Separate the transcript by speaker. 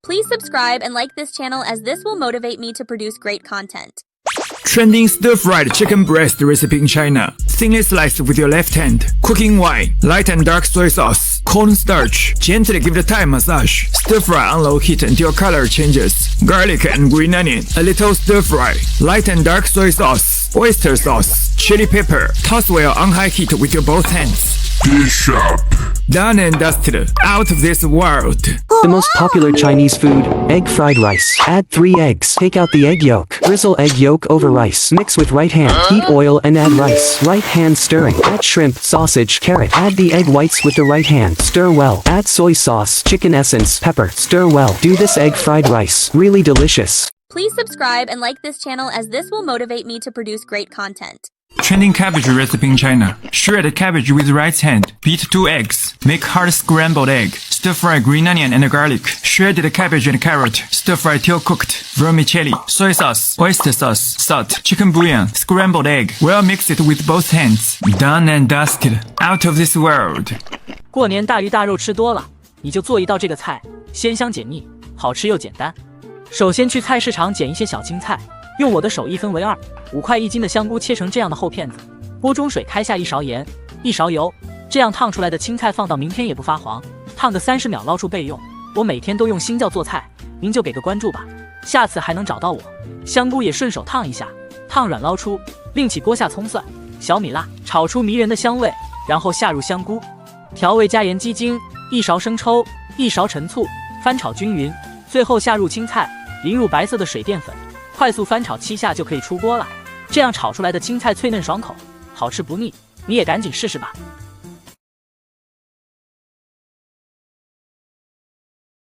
Speaker 1: Please subscribe and like this channel as this will motivate me to produce great content.
Speaker 2: Trending stir-fried chicken breast recipe in China. Thinly sliced with your left hand. Cooking wine. Light and dark soy sauce. Cornstarch. Gently give the Thai massage. Stir-fry on low heat until color changes. Garlic and green onion. A little stir-fry. Light and dark soy sauce. Oyster sauce. Chili pepper. Toss well on high heat with your both hands.
Speaker 3: Dish up.
Speaker 2: Done and dusted. Out of this world.
Speaker 4: The most popular Chinese food, egg fried rice. Add 3 eggs. Take out the egg yolk. Drizzle egg yolk over rice. Mix with right hand. Heat oil and add rice. Right hand stirring. Add shrimp, sausage, carrot. Add the egg whites with the right hand. Stir well. Add soy sauce, chicken essence, pepper. Stir well. Do this egg fried rice. Really delicious.
Speaker 1: Please subscribe and like this channel as this will motivate me to produce great content.
Speaker 2: Trending cabbage recipe in China. Shred cabbage with right hand. Beat 2 eggs. Make hard scrambled egg. Stir-fry green onion and garlic. Shredded cabbage and carrot. Stir-fry till cooked. Vermicelli. Soy sauce. Oyster sauce. Salt. Chicken bouillon. Scrambled egg. Well mix it with both hands. Done and dusted. Out of this world.
Speaker 5: 过年大鱼大肉吃多了，你就做一道这个菜，鲜香解腻，好吃又简单。首先去菜市场捡一些小青菜，用我的手1分为2，5块1斤的香菇切成这样的厚片子，锅中水开下1勺盐，1勺油，这样烫出来的青菜放到明天也不发黄，烫个30秒捞出备用。我每天都用新教做菜，您就给个关注吧，下次还能找到我。香菇也顺手烫一下，烫软捞出，另起锅下葱蒜、小米辣，炒出迷人的香味，然后下入香菇，调味加盐鸡精，1勺生抽，1勺陈醋，翻炒均匀，最后下入青菜，淋入白色的水淀粉，快速翻炒7下就可以出锅了。这样炒出来的青菜脆嫩爽口，好吃不腻，你也赶紧试试吧。